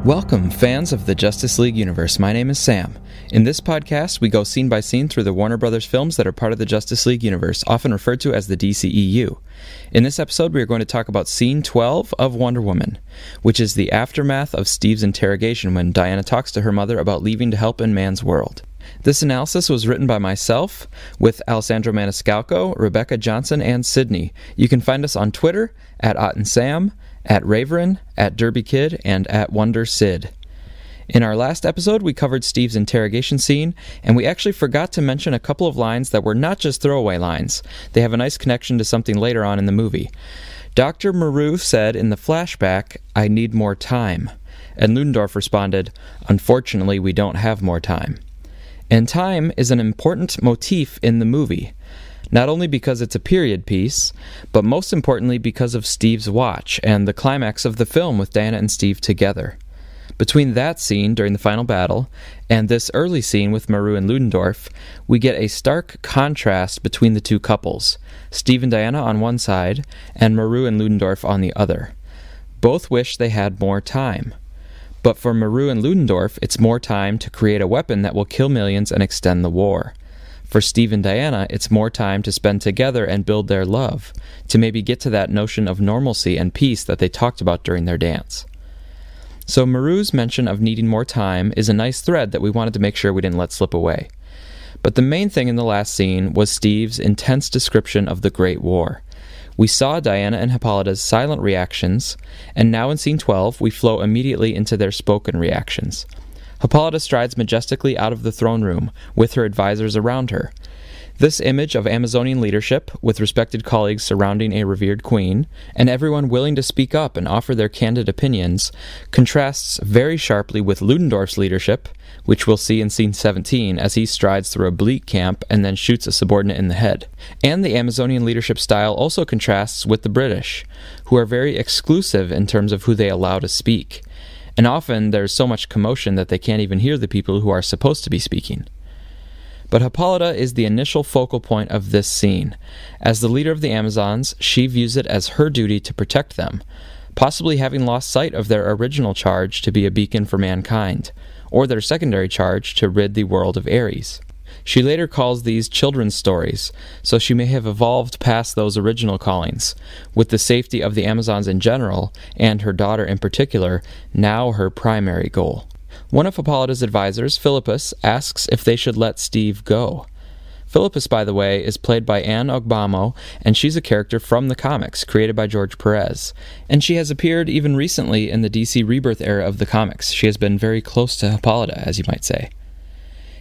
Welcome, fans of the Justice League universe. My name is Sam. In this podcast, we go scene by scene through the Warner Brothers films that are part of the Justice League universe, often referred to as the DCEU. In this episode, we are going to talk about Scene 12 of Wonder Woman, which is the aftermath of Steve's interrogation when Diana talks to her mother about leaving to help in man's world. This analysis was written by myself, with Alessandro Maniscalco, Rebecca Johnson, and Sydney. You can find us on Twitter, at OttenSam, at Raverin, at DerbyKid, and at WonderSid. In our last episode, we covered Steve's interrogation scene, and we actually forgot to mention a couple of lines that were not just throwaway lines. They have a nice connection to something later on in the movie. Dr. Maru said in the flashback, "I need more time." And Ludendorff responded, "Unfortunately, we don't have more time." And time is an important motif in the movie, not only because it's a period piece, but most importantly because of Steve's watch and the climax of the film with Diana and Steve together. Between that scene during the final battle and this early scene with Maru and Ludendorff, we get a stark contrast between the two couples, Steve and Diana on one side and Maru and Ludendorff on the other. Both wish they had more time. But for Maru and Ludendorff, it's more time to create a weapon that will kill millions and extend the war. For Steve and Diana, it's more time to spend together and build their love, to maybe get to that notion of normalcy and peace that they talked about during their dance. So Maru's mention of needing more time is a nice thread that we wanted to make sure we didn't let slip away. But the main thing in the last scene was Steve's intense description of the Great War. We saw Diana and Hippolyta's silent reactions, and now in Scene 12, we flow immediately into their spoken reactions. Hippolyta strides majestically out of the throne room, with her advisors around her. This image of Amazonian leadership, with respected colleagues surrounding a revered queen, and everyone willing to speak up and offer their candid opinions, contrasts very sharply with Ludendorff's leadership, which we'll see in Scene 17 as he strides through a bleak camp and then shoots a subordinate in the head. And the Amazonian leadership style also contrasts with the British, who are very exclusive in terms of who they allow to speak. And often there's so much commotion that they can't even hear the people who are supposed to be speaking. But Hippolyta is the initial focal point of this scene. As the leader of the Amazons, she views it as her duty to protect them, possibly having lost sight of their original charge to be a beacon for mankind, or their secondary charge to rid the world of Ares. She later calls these children's stories, so she may have evolved past those original callings, with the safety of the Amazons in general, and her daughter in particular, now her primary goal. One of Hippolyta's advisors, Philippus, asks if they should let Steve go. Philippus, by the way, is played by Anne Ogbamo, and she's a character from the comics, created by George Perez. And she has appeared even recently in the DC Rebirth era of the comics. She has been very close to Hippolyta, as you might say.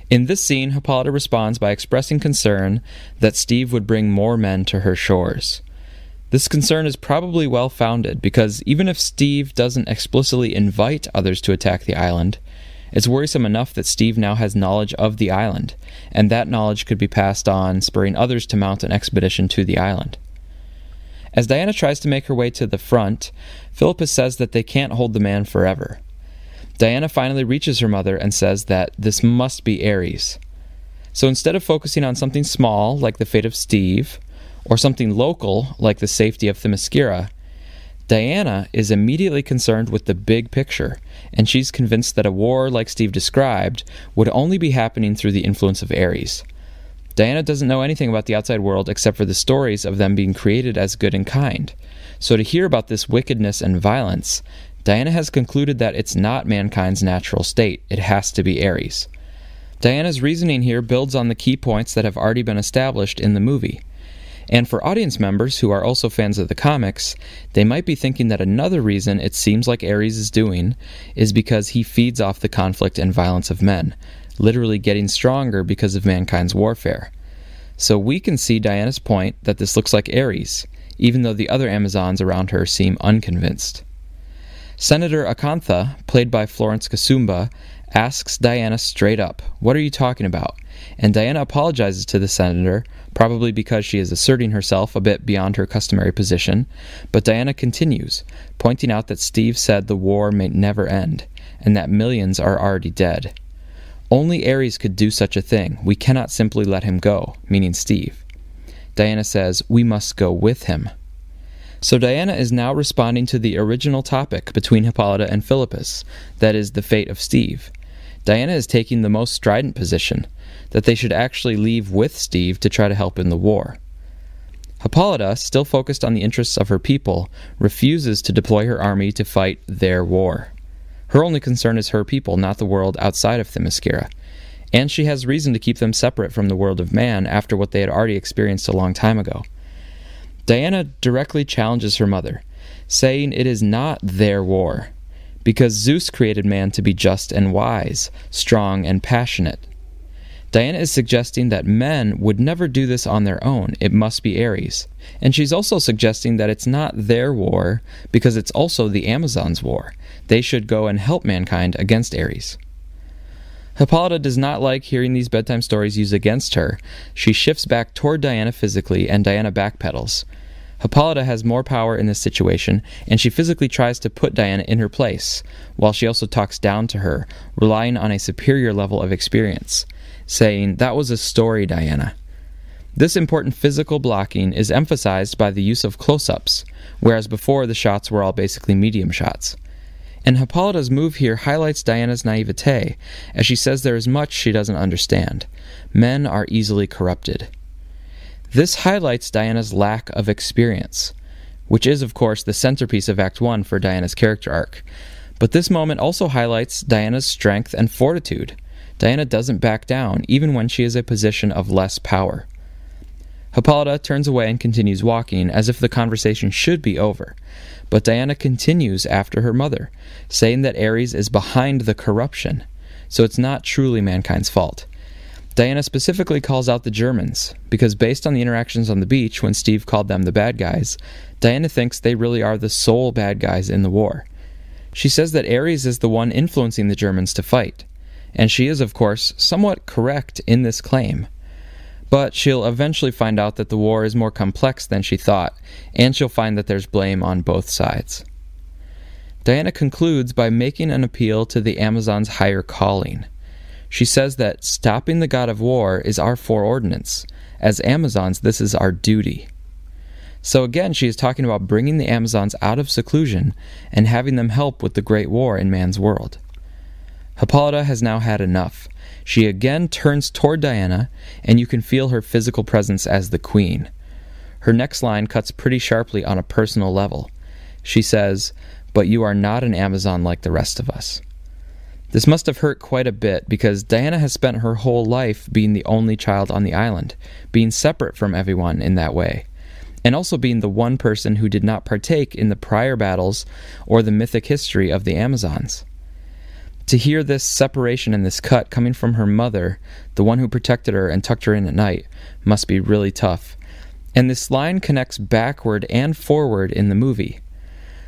In this scene, Hippolyta responds by expressing concern that Steve would bring more men to her shores. This concern is probably well-founded, because even if Steve doesn't explicitly invite others to attack the island, it's worrisome enough that Steve now has knowledge of the island, and that knowledge could be passed on, spurring others to mount an expedition to the island. As Diana tries to make her way to the front, Philippus says that they can't hold the man forever. Diana finally reaches her mother and says that this must be Ares. So instead of focusing on something small, like the fate of Steve, or something local, like the safety of Themyscira, Diana is immediately concerned with the big picture, and she's convinced that a war like Steve described would only be happening through the influence of Ares. Diana doesn't know anything about the outside world except for the stories of them being created as good and kind. So to hear about this wickedness and violence, Diana has concluded that it's not mankind's natural state, it has to be Ares. Diana's reasoning here builds on the key points that have already been established in the movie. And for audience members who are also fans of the comics, they might be thinking that another reason it seems like Ares is doing is because he feeds off the conflict and violence of men, literally getting stronger because of mankind's warfare. So we can see Diana's point that this looks like Ares, even though the other Amazons around her seem unconvinced. Senator Acantha, played by Florence Kasumba, asks Diana straight up, "What are you talking about?" And Diana apologizes to the senator, probably because she is asserting herself a bit beyond her customary position, but Diana continues, pointing out that Steve said the war may never end, and that millions are already dead. Only Ares could do such a thing. We cannot simply let him go, meaning Steve. Diana says, "We must go with him." So Diana is now responding to the original topic between Hippolyta and Philippus, that is, the fate of Steve. Diana is taking the most strident position, that they should actually leave with Steve to try to help in the war. Hippolyta, still focused on the interests of her people, refuses to deploy her army to fight their war. Her only concern is her people, not the world outside of Themyscira, and she has reason to keep them separate from the world of man after what they had already experienced a long time ago. Diana directly challenges her mother, saying it is not their war, because Zeus created man to be just and wise, strong and passionate. Diana is suggesting that men would never do this on their own, it must be Ares. And she's also suggesting that it's not their war, because it's also the Amazons' war. They should go and help mankind against Ares. Hippolyta does not like hearing these bedtime stories used against her. She shifts back toward Diana physically, and Diana backpedals. Hippolyta has more power in this situation, and she physically tries to put Diana in her place, while she also talks down to her, relying on a superior level of experience, saying, "That was a story, Diana." This important physical blocking is emphasized by the use of close-ups, whereas before the shots were all basically medium shots. And Hippolyta's move here highlights Diana's naivete, as she says there is much she doesn't understand. Men are easily corrupted. This highlights Diana's lack of experience, which is, of course, the centerpiece of Act 1 for Diana's character arc. But this moment also highlights Diana's strength and fortitude. Diana doesn't back down, even when she is in a position of less power. Hippolyta turns away and continues walking, as if the conversation should be over. But Diana continues after her mother, saying that Ares is behind the corruption, so it's not truly mankind's fault. Diana specifically calls out the Germans, because based on the interactions on the beach when Steve called them the bad guys, Diana thinks they really are the sole bad guys in the war. She says that Ares is the one influencing the Germans to fight, and she is, of course, somewhat correct in this claim. But she'll eventually find out that the war is more complex than she thought, and she'll find that there's blame on both sides. Diana concludes by making an appeal to the Amazons' higher calling. She says that stopping the god of war is our foreordinance. As Amazons, this is our duty. So again, she is talking about bringing the Amazons out of seclusion and having them help with the great war in man's world. Hippolyta has now had enough. She again turns toward Diana, and you can feel her physical presence as the queen. Her next line cuts pretty sharply on a personal level. She says, "But you are not an Amazon like the rest of us." This must have hurt quite a bit, because Diana has spent her whole life being the only child on the island, being separate from everyone in that way, and also being the one person who did not partake in the prior battles or the mythic history of the Amazons. To hear this separation and this cut coming from her mother, the one who protected her and tucked her in at night, must be really tough. And this line connects backward and forward in the movie.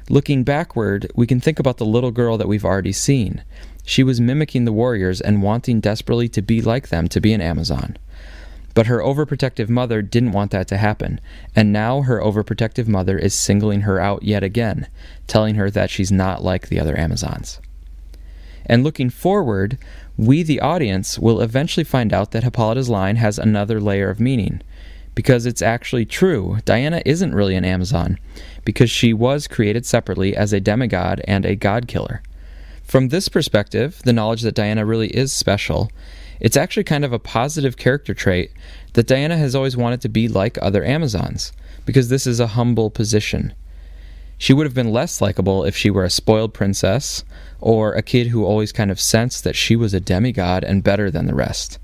Looking backward, we can think about the little girl that we've already seen. She was mimicking the warriors and wanting desperately to be like them, to be an Amazon. But her overprotective mother didn't want that to happen, and now her overprotective mother is singling her out yet again, telling her that she's not like the other Amazons. And looking forward, we, the audience, will eventually find out that Hippolyta's line has another layer of meaning, because it's actually true. Diana isn't really an Amazon, because she was created separately as a demigod and a god-killer. From this perspective, the knowledge that Diana really is special, it's actually kind of a positive character trait that Diana has always wanted to be like other Amazons, because this is a humble position. She would have been less likable if she were a spoiled princess, or a kid who always kind of sensed that she was a demigod and better than the rest.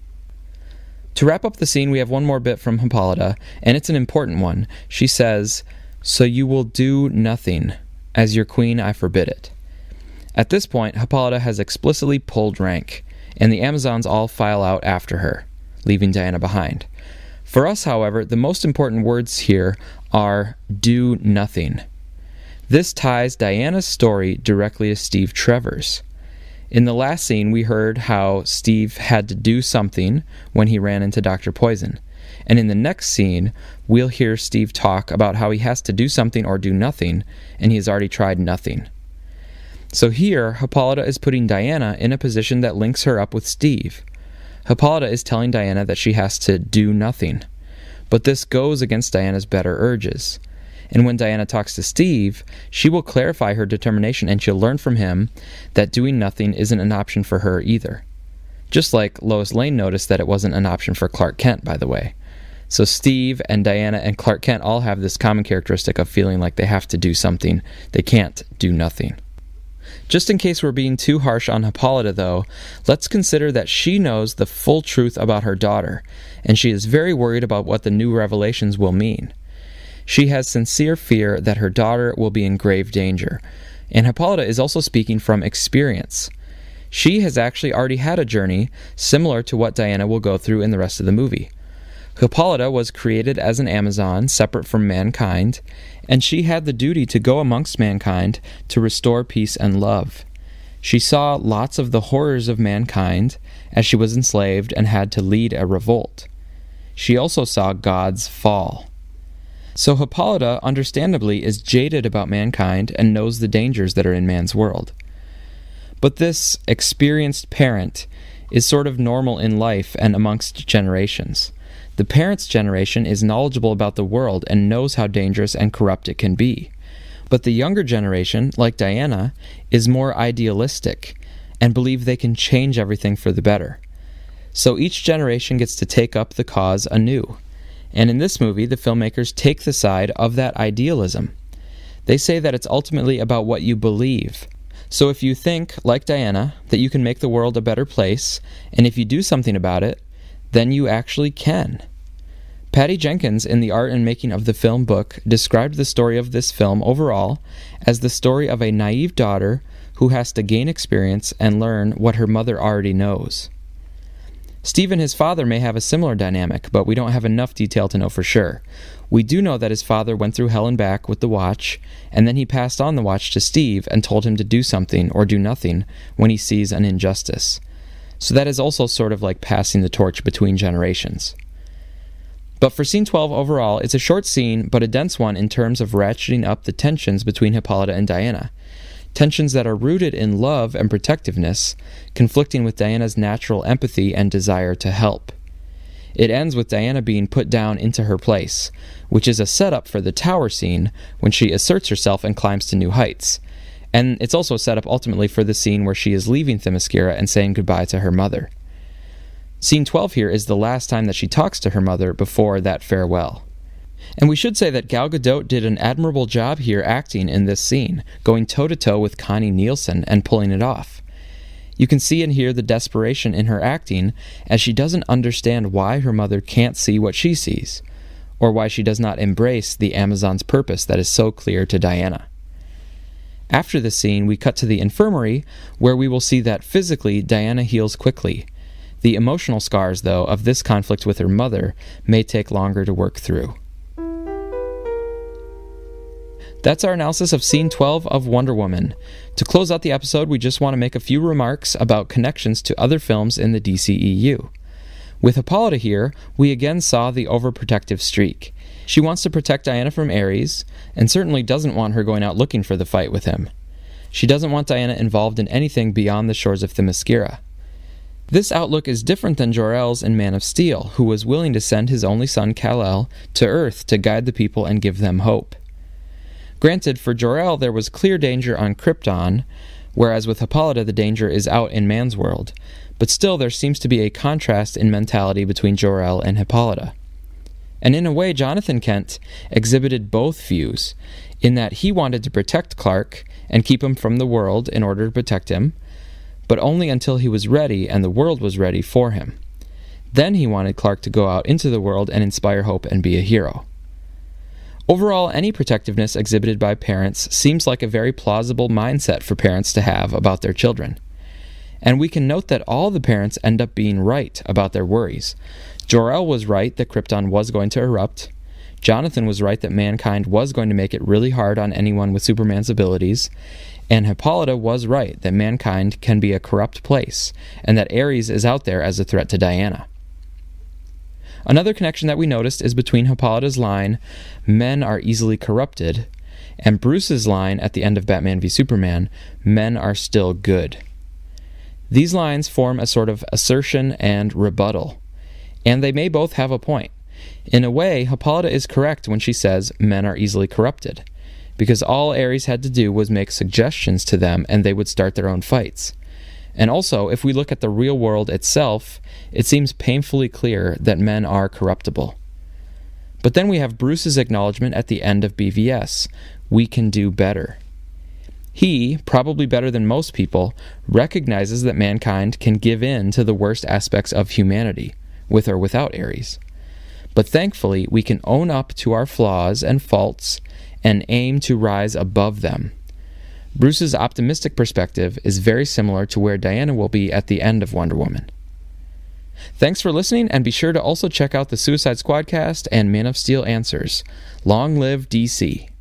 To wrap up the scene, we have one more bit from Hippolyta, and it's an important one. She says, "So you will do nothing. As your queen, I forbid it." At this point, Hippolyta has explicitly pulled rank, and the Amazons all file out after her, leaving Diana behind. For us, however, the most important words here are "do nothing." This ties Diana's story directly to Steve Trevor's. In the last scene, we heard how Steve had to do something when he ran into Dr. Poison. And in the next scene, we'll hear Steve talk about how he has to do something or do nothing, and he has already tried nothing. So here, Hippolyta is putting Diana in a position that links her up with Steve. Hippolyta is telling Diana that she has to do nothing. But this goes against Diana's better urges. And when Diana talks to Steve, she will clarify her determination and she'll learn from him that doing nothing isn't an option for her either. Just like Lois Lane noticed that it wasn't an option for Clark Kent, by the way. So Steve and Diana and Clark Kent all have this common characteristic of feeling like they have to do something. They can't do nothing. Just in case we're being too harsh on Hippolyta, though, let's consider that she knows the full truth about her daughter, and she is very worried about what the new revelations will mean. She has sincere fear that her daughter will be in grave danger, and Hippolyta is also speaking from experience. She has actually already had a journey similar to what Diana will go through in the rest of the movie. Hippolyta was created as an Amazon, separate from mankind, and she had the duty to go amongst mankind to restore peace and love. She saw lots of the horrors of mankind as she was enslaved and had to lead a revolt. She also saw God's fall. So Hippolyta, understandably, is jaded about mankind and knows the dangers that are in man's world. But this experienced parent is sort of normal in life and amongst generations. The parent's generation is knowledgeable about the world and knows how dangerous and corrupt it can be. But the younger generation, like Diana, is more idealistic and believe they can change everything for the better. So each generation gets to take up the cause anew. And in this movie, the filmmakers take the side of that idealism. They say that it's ultimately about what you believe. So if you think, like Diana, that you can make the world a better place, and if you do something about it, then you actually can. Patty Jenkins, in The Art and Making of the Film book, described the story of this film overall as the story of a naive daughter who has to gain experience and learn what her mother already knows. Steve and his father may have a similar dynamic, but we don't have enough detail to know for sure. We do know that his father went through hell and back with the watch, and then he passed on the watch to Steve and told him to do something or do nothing when he sees an injustice. So that is also sort of like passing the torch between generations. But for scene 12 overall, it's a short scene, but a dense one in terms of ratcheting up the tensions between Hippolyta and Diana. Tensions that are rooted in love and protectiveness, conflicting with Diana's natural empathy and desire to help. It ends with Diana being put down into her place, which is a setup for the tower scene when she asserts herself and climbs to new heights. And it's also a setup ultimately for the scene where she is leaving Themyscira and saying goodbye to her mother. Scene 12 here is the last time that she talks to her mother before that farewell. And we should say that Gal Gadot did an admirable job here acting in this scene, going toe-to-toe with Connie Nielsen and pulling it off. You can see and hear the desperation in her acting as she doesn't understand why her mother can't see what she sees, or why she does not embrace the Amazon's purpose that is so clear to Diana. After the scene, we cut to the infirmary, where we will see that physically Diana heals quickly. The emotional scars, though, of this conflict with her mother may take longer to work through. That's our analysis of Scene 12 of Wonder Woman. To close out the episode, we just want to make a few remarks about connections to other films in the DCEU. With Hippolyta here, we again saw the overprotective streak. She wants to protect Diana from Ares, and certainly doesn't want her going out looking for the fight with him. She doesn't want Diana involved in anything beyond the shores of Themyscira. This outlook is different than Jor-El's in Man of Steel, who was willing to send his only son Kal-El to Earth to guide the people and give them hope. Granted, for Jor-El there was clear danger on Krypton, whereas with Hippolyta the danger is out in man's world, but still there seems to be a contrast in mentality between Jor-El and Hippolyta. And in a way, Jonathan Kent exhibited both views, in that he wanted to protect Clark and keep him from the world in order to protect him, but only until he was ready and the world was ready for him. Then he wanted Clark to go out into the world and inspire hope and be a hero. Overall, any protectiveness exhibited by parents seems like a very plausible mindset for parents to have about their children. And we can note that all the parents end up being right about their worries. Jor-El was right that Krypton was going to erupt. Jonathan was right that mankind was going to make it really hard on anyone with Superman's abilities. And Hippolyta was right that mankind can be a corrupt place, and that Ares is out there as a threat to Diana. Another connection that we noticed is between Hippolyta's line, "Men are easily corrupted," and Bruce's line at the end of Batman v Superman, "Men are still good." These lines form a sort of assertion and rebuttal, and they may both have a point. In a way, Hippolyta is correct when she says men are easily corrupted, because all Ares had to do was make suggestions to them and they would start their own fights. And also, if we look at the real world itself, it seems painfully clear that men are corruptible. But then we have Bruce's acknowledgement at the end of BVS, we can do better. He, probably better than most people, recognizes that mankind can give in to the worst aspects of humanity, with or without Ares. But thankfully, we can own up to our flaws and faults and aim to rise above them. Bruce's optimistic perspective is very similar to where Diana will be at the end of Wonder Woman. Thanks for listening, and be sure to also check out the Suicide Squadcast and Man of Steel Answers. Long live DC!